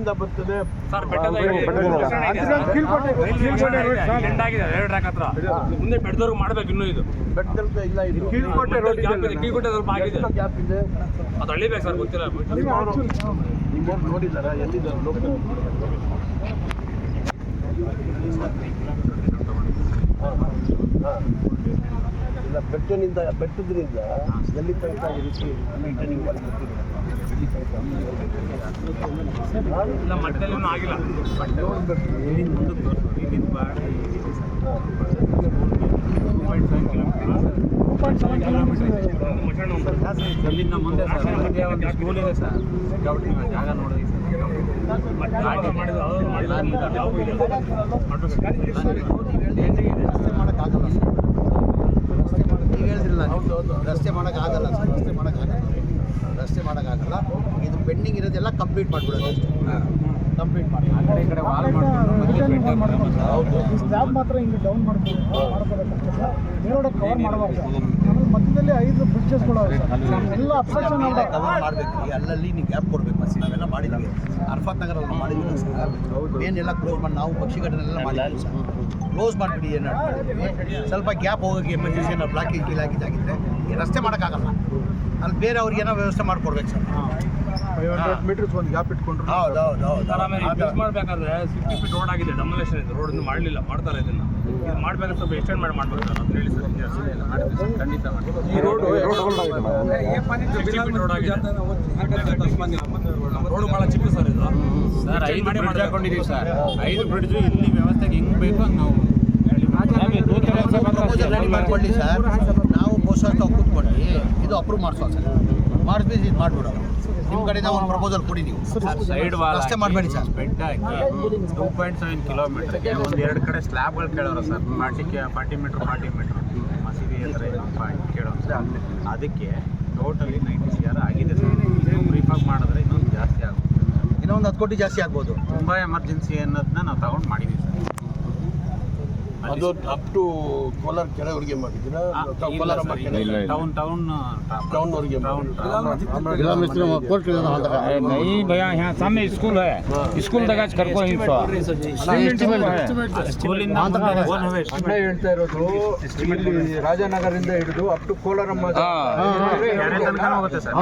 ಎಲ್ಲಿಂದ ಬರ್ತದೆ ಸರ್ ಬೆಟ್ಟದ ಟ್ರ್ಯಾಕ್ ಹತ್ರ ಮುಂದೆ ಬೆಟ್ಟದವ್ರಿಗೆ ಮಾಡ್ಬೇಕು ಇನ್ನೂ ಇದು ಬೆಟ್ಟದಲ್ಲಿ ಇಲ್ಲ ಇದು ಕೀಳ್ಕೋಟೆ ಸ್ವಲ್ಪ ಆಗಿದೆ ಗ್ಯಾಪ್ ಇದೆ ಅದು ಅಳಿಬೇಕು ಸರ್ ಗೊತ್ತಿಲ್ಲ ನೀವು ನೋಡಿದಾರ ಎಲ್ಲಿದ್ದಾರೆ ಲೋಕಲ್ ಇಲ್ಲ ಬೆಟ್ಟದ್ರಿಂದ ಎಲ್ಲಿ ತನಕ ಈ ರೀತಿ ಮೇಂಟೈನಿಂಗ್ ಮಾಡಿ ಇಲ್ಲ ಮಟ್ಟದಲ್ಲಿ ಆಗಿಲ್ಲ ಇಲ್ಲಿಂದ ಮುಂದೆ ಒಂದು ಸ್ಕೂಲ್ ಇದೆ ಸರ್ ಜಾಗ ನೋಡಿದ್ವಿ ರಸ್ತೆ ಮಾಡೋಕ್ಕಾಗಲ್ಲ ಸರ್ ರಸ್ತೆ ಮಾಡೋಕ್ಕಾಗಲ್ಲ ಇದು ಪೆಂಡಿಂಗ್ ಇರೋದೆಲ್ಲ ಕಂಪ್ಲೀಟ್ ಮಾಡಿಬಿಡೋದು ಅಷ್ಟೇ ಕಂಪ್ಲೀಟ್ ಮಾಡಿ ಆ ಕಡೆ ಈ ಕಡೆ ವಾಲ್ ಮಾಡ್ಕೊಂಡು ಹೌದು ಸ್ಲ್ಯಾಬ್ ಮಾತ್ರ ಹಿಂಗೆ ಡೌನ್ ಮಾಡ್ಕೋಬೇಕಂತ ಮೇಲೋಡ ಕವರ್ ಮಾಡಬಾರ್ದು ಆಮೇಲೆ ಮಧ್ಯದಲ್ಲಿ 5 ಬ್ರಿಡ್ಜಸ್ಗಳು ಎಲ್ಲ ಅಬ್ಸ್ಟ್ರಕ್ಷನ್ ಕವರ್ ಮಾಡಬೇಕು ಅಲ್ಲಲ್ಲಿ ನೀವು ಗ್ಯಾಪ್ ಕೊಡಬೇಕು ನಾವೆಲ್ಲ ಮಾಡಿದ್ವಿ ಅರ್ಫಾತ್ ನಗರಲ್ಲಿ ಮಾಡಿದ್ವಿ ಸರ್ ಮೇನ್ ಎಲ್ಲ ಕ್ಲೋಸ್ ಮಾಡಿ ನಾವು ಪಕ್ಷಿಘಟನೆಲ್ಲ ಮಾಡಿದ್ವಿ ಸರ್ ಕ್ಲೋಸ್ ಮಾಡಿಬಿಡಿ ಏನು ಮಾಡಿದ್ವಿ ಸ್ವಲ್ಪ ಗ್ಯಾಪ್ ಹೋಗೋಕ್ಕೆ ಎಮರ್ಜೆನ್ಸಿ ಏನೋ ಬ್ಲಾಕೇಜ್ ಆಗಿದ್ರೆ ರಸ್ತೆ ಮಾಡೋಕ್ಕಾಗಲ್ಲ ಅಲ್ಲಿ ಬೇರೆ ಅವ್ರಿಗೆ ಏನೋ ವ್ಯವಸ್ಥೆ ಮಾಡಿಕೊಡ್ಬೇಕು ಸರ್ 500 ಮೀಟರ್ಸ್ ಒಂದು ಗ್ಯಾಪ್ ಇಟ್ಕೊಂಡ್ರು ಹೌದು ಮಾಡ್ಬೇಕಾದ್ರೆ 60 ಫೀಟ್ ರೋಡ್ ಆಗಿದೆ ಡಮಲೇಷನ್ ಇದೆ ರೋಡ್ ಮಾಡಲಿಲ್ಲ ಮಾಡ್ತಾರೆ ಇದನ್ನ ಇದು ಮಾಡ್ಬೇಕಾದ್ರೆ ಸ್ವಲ್ಪ ಎಕ್ಸ್ಟೆಂಡ್ ಮಾಡ್ಬೇಕು ಸರ್ ಅಂತ ಹೇಳಿ ಸರ್ ಖಂಡಿತ ಈ ರೋಡ್ ರೋಡ್ ಆಗಿದೆ ರೋಡ್ ಭಾಳ ಚಿಕ್ಕ ಸರ್ ಇದು ಸರ್ 5 ಬ್ರಿಡ್ಜ್ ಹಾಕೊಂಡಿದ್ದೀವಿ ಸರ್ 5 ಬ್ರಿಡ್ಜು ಇಲ್ಲಿ ವ್ಯವಸ್ಥೆಗೆ ಹೆಂಗೆ ಬೇಕು ಹಂಗೆ ನಾವು ಪ್ರಪೋಸಲ್ ರೆಡಿ ಮಾಡ್ಕೊಳ್ಳಿ ಸರ್ ನಾವು ಪೋಸ್ಟ್ ಕೂತ್ಕೊಂಡು ಇದು ಅಪ್ರೂವ್ ಮಾಡಿಸೋ ಸರ್ ಮಾಡಿಸ್ಬಿಟ್ಟು ಇದು ಮಾಡಿಬಿಡೋದು ನಿಮ್ಮ ಕಡೆಯಿಂದ ಒಂದು ಪ್ರಪೋಸಲ್ ಕೊಡಿ ನೀವು ಸೈಡ್ ವಾಲ್ ಅಷ್ಟೇ ಮಾಡಬೇಡಿ ಸರ್ ಬೆಡ್ ಹಾಕಿ 2.7 ಕಿಲೋಮೀಟರ್ಗೆ ಒಂದು 2 ಕಡೆ ಸ್ಲ್ಯಾಬ್ಗಳು ಕೇಳೋರು ಸರ್ 40 ಮೀಟ್ರ್ ಮಸೀದಿ ಹತ್ರ ಕೇಳೋರು ಅದಕ್ಕೆ ಟೋಟಲಿ 90 CR ಆಗಿದೆ ಸರ್ ಇನ್ನೂ ಬ್ರೀಫಾಗಿ ಮಾಡಿದ್ರೆ ಇನ್ನೊಂದು ಜಾಸ್ತಿ ಆಗುತ್ತೆ ಇನ್ನೊಂದು 10 ಕೋಟಿ ಜಾಸ್ತಿ ಆಗ್ಬೋದು ತುಂಬ ಎಮರ್ಜೆನ್ಸಿ ಅನ್ನೋದನ್ನ ನಾವು ತಗೊಂಡು ಮಾಡಿದ್ದೀವಿ ಸರ್ ಅದು ಅಪ್ ಟು ಕೋಲಾರ ಕೆರೆವರೆಗೆ ಮಾಡಿದ್ದೀರಾ ಕೋಲಾರಮ್ಮ ಕೆರೆ टाउनवರೆಗೆ नहीं भैया यहाँ सामने स्कूल है स्कूल तक करको ಹೇಳ್ತಾ ಇರೋದು ಇಲ್ಲಿ ರಾಜನಗರದಿಂದ ಹಿಡಿದು ಅಪ್ ಟು ಕೋಲಾರಮ್ಮ ಹೋಗುತ್ತೆ ಸರ್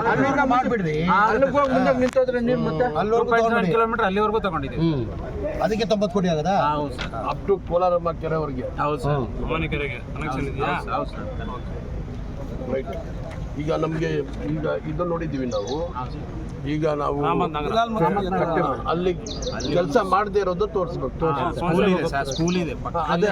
ಅಲ್ಲಿಂದ ಮಾಡಿಬಿಡ್ರಿ ಅಲ್ಲಿಗೆ ಹೋಗಿ ಮುಂದೆ ನಿಂತೋದ್ರೆ ನೀವು ಮತ್ತೆ 2.7 ಕಿಲೋಮೀಟರ್ ಅಲ್ಲಿವರೆಗೂ ತಗೊಂಡಿದ್ದೀವಿ ಅದಕ್ಕೆ 90 ಕೋಟಿ ಆಗದಾ ಹೌದು ಸರ್ ಅಪ್ ಟು ಕೋಲಾರಮ್ಮ ಕೆರೆವರೆಗೆ ಹೌದು ಸರ್ ಅಮಾನಿ ಕೆರೆಗೆ ಕನೆಕ್ಷನ್ ಇದೆಯಾ ಹೌದು ಸರ್ ರೈಟ್ ಈಗ ನಮಗೆ ಈಗ ಇದು ನೋಡಿದ್ದೀವಿ ನಾವು ಈಗ ನಾವು ಅಲ್ಲಿ ಕೆಲಸ ಮಾಡದೇ ಇರೋದು ತೋರಿಸ್ಬೇಕು ಸ್ಕೂಲ್ ಇದೆ ಸರ್ ಸ್ಕೂಲ್ ಇದೆ ಅದೇ